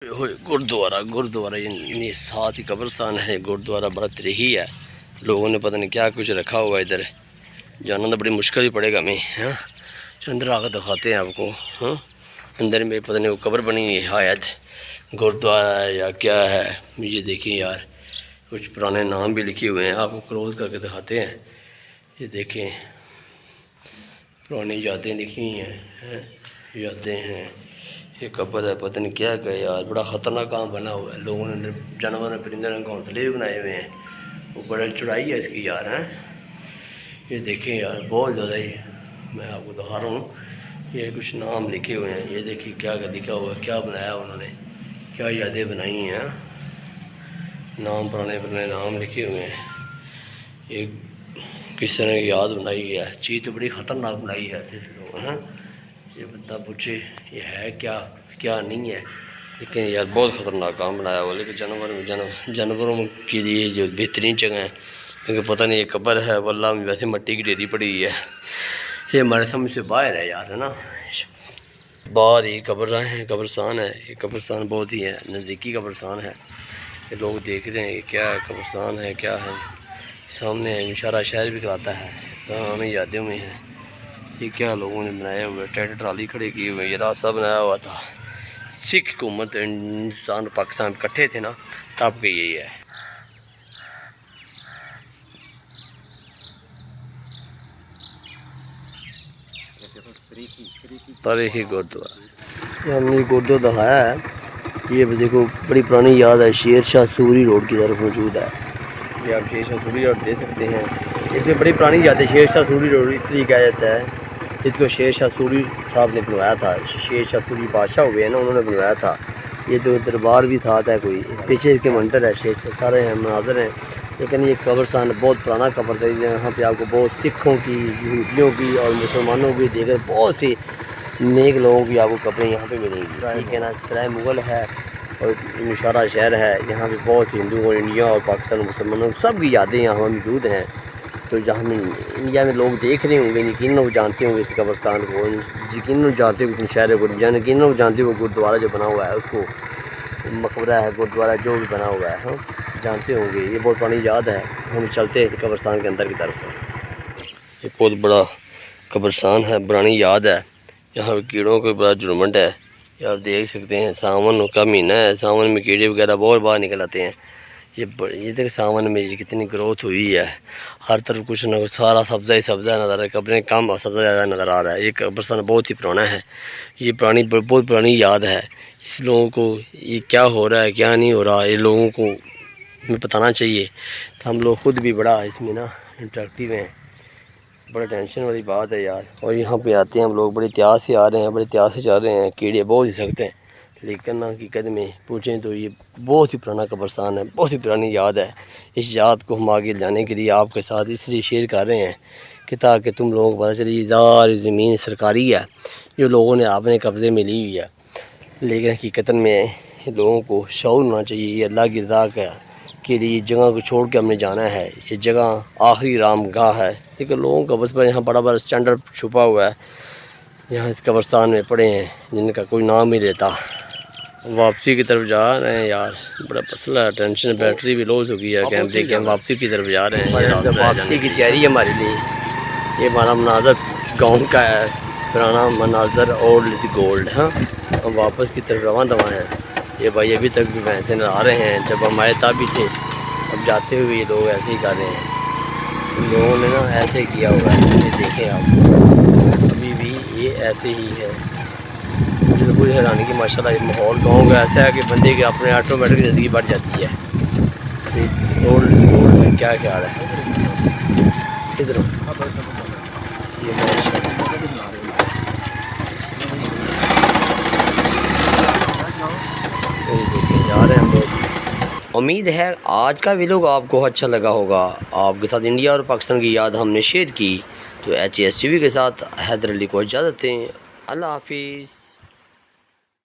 गुरुद्वारा गुरुद्वारा ये साथ ही कब्रस्तान है। गुरुद्वारा बड़ा तरीही है। लोगों ने पता नहीं क्या कुछ रखा हुआ है इधर। जाना तो बड़ी मुश्किल ही पड़ेगा हमें। हाँ, अंदर आकर दिखाते हैं आपको। हाँ, अंदर में पता नहीं वो कब्र बनी है शायद गुरुद्वारा है या क्या है। ये देखिए यार, कुछ पुराने नाम भी लिखे हुए हैं। आपको क्लोज करके दिखाते हैं। ये देखें, पुरानी यादें लिखी हैं। यादें हैं। ये कब्र है, पता नहीं क्या क्या यार। बड़ा ख़तरनाक काम बना हुआ है। लोगों ने अंदर जानवर ने परिंदे ने घोंसले भी बनाए हुए हैं। वो बड़ा चढ़ाई है इसकी यार। हैं, ये देखें यार, बहुत ज़्यादा ही। मैं आपको दिखा रहा हूँ, ये कुछ नाम लिखे हुए हैं। ये देखिए क्या क्या लिखा हुआ है, क्या बनाया उन्होंने, क्या यादें बनाई हैं। नाम पुराने पुराने नाम लिखे हुए हैं। ये किस तरह की याद बनाई है। चीज़ तो बड़ी ख़तरनाक बनाई है ऐसे लोग। हैं, ये बंदा पूछे ये है क्या क्या नहीं है, लेकिन यार बहुत ख़तरनाक काम बनाया हुआ। लेकिन जानवरों के लिए जो बेहतरीन जगह है, लेकिन पता नहीं ये कब्र है वल्लाह में, वैसे मट्टी की ढेरी पड़ी हुई है। ये हमारे समझ से बाहर है यार, है ना। बाहर ही कब्र हैं, कब्रस्तान है। ये कब्रस्तान बहुत ही है, नज़दीकी कब्रस्तान है। ये लोग देख रहे हैं ये क्या है, कब्रस्तान है क्या है। सामने इशारा शहर भी कराता है। हमें यादें में हैं। ये क्या लोगों ने बनाया हुआ है, ट्रैक्टर ट्राली खड़ी की हुई है। ये रास्ता बनाया हुआ था। सिख हुकूमत हिंदुस्तान और पाकिस्तान इकट्ठे थे ना, तब के यही है। तारीखी गुरुद्वारा हमने गुरुद्वारा दिखाया है। ये देखो बड़ी पुरानी याद है, शेर शाह सूरी रोड की तरफ मौजूद है। ये आप शेर शाह सूरी रोड देख सकते हैं। इसमें बड़ी पुरानी याद है। शेर शाह सूरी रोड इसलिए कहा जाता है, इसको शेर शाह सूरी साहब ने बनवाया था। शेर शाह सूरी बादशाह हुए हैं ना, उन्होंने बनवाया था। ये तो दरबार भी साथ है, कोई पीछे इसके मंदिर है, शेर शाह सारे हैं, मनाजर हैं। लेकिन ये कब्रस्तान बहुत पुराना कब्र था। यहाँ पे आपको बहुत सिखों की, यहूदियों की और मुसलमानों की देकर बहुत सी नेक लोगों की आपको कब्रें यहाँ पे मिलेंगी। ठीक है ना। सराय मुग़ल है और नौशहरा शहर है। यहाँ पे बहुत हिंदू और इंडिया और पाकिस्तान मुसलमानों सब की यादें यहाँ मौजूद हैं। तो जहाँ में इंडिया में लोग देख रहे होंगे, यकीनन वो जानते होंगे इस कब्रस्तान को, यकीनन जानते होंगे शहर को, यकीनन वो जानते हो गुरुद्वारा जो बना हुआ है उसको, मकबरा है गुरुद्वारा जो भी बना हुआ है। हम जानते होंगे, ये बहुत पुरानी याद है। हम चलते हैं कब्रस्तान के अंदर की तरफ। ये बहुत बड़ा कब्रस्तान है, पुरानी याद है। यहाँ कीड़ों का बड़ा झुरमुट है यार, देख सकते हैं। सावन का महीना है, सावन में कीड़े वगैरह बहुत बाहर निकल आते हैं। ये देख सावन में कितनी ग्रोथ हुई है। हर तरफ कुछ ना कुछ, सारा सब्ज़ा ही सब्ज़ा नज़र है। कब्रें कम और सब्ज़ा ज़्यादा नज़र आ रहा है। ये कब्रस्तान बहुत ही पुराना है। ये बहुत पुरानी याद है। इस लोगों को ये क्या हो रहा है क्या नहीं हो रहा, ये लोगों को हमें बताना चाहिए। तो हम लोग ख़ुद भी बड़ा इसमें ना इंटरेक्टिव हैं। बड़ा टेंशन वाली बात है यार। और यहाँ पे आते हैं हम लोग, बड़े इतिहास से आ रहे हैं, बड़े इतिहास से चल रहे हैं। कीड़े बहुत ही सख्त हैं, लेकिन हकीकत में पूछें तो ये बहुत ही पुराना कब्रस्तान है, बहुत ही पुरानी याद है। इस याद को हम आगे लाने के लिए आपके साथ इसलिए शेयर कर रहे हैं कि ताकि तुम लोगों को पता चले ये सारी ज़मीन सरकारी है जो लोगों ने अपने कब्ज़े में ली हुई है। लेकिन हकीकत में लोगों को शऊर होना चाहिए। ये अल्लाह की रज़ा के लिए जगह को छोड़ के हमने जाना है। ये जगह आखिरी रामगाह है, लेकिन लोगों का बस पर यहाँ बड़ा बड़ा स्टैंडर्ड छुपा हुआ है। यहाँ इस कब्रस्तान में पड़े हैं जिनका कोई नाम ही लेता। वापसी की तरफ जा रहे हैं यार, बड़ा मसला है, टेंशन, बैटरी भी लॉस हो गई है। कैमरे के हम वापसी की तरफ जा रहे हैं। वापसी की तैयारी है हमारे लिए। ये हमारा मनाजर गाँव का है, पुराना मनाजर ओल्ड गोल्ड। हाँ, हम वापस की तरफ रवाना दवा हैं। ये भाई अभी तक भी वैसे नजर आ रहे हैं, जब हम आए तब भी थे। अब जाते हुए ये लोग ऐसे ही कर रहे हैं। इन लोगों ने ना ऐसे किया हुआ है, ये देखें आप, अभी भी ये ऐसे ही है। मुझे कोई हैरानी की माशाल्लाह ये माहौल गाँव का ऐसा है कि बंदे के अपने ऑटोमेटिक ज़िंदगी बढ़ जाती है। रोड में क्या ख्याल है इधर ये जा रहे हैं हम लोग। उम्मीद है आज का व्लॉग आपको अच्छा लगा होगा। आपके साथ इंडिया और पाकिस्तान की याद हमने शेयर की। तो HSTV के साथ हैदर अली को इजाज़त दें। अल्लाह हाफिज़।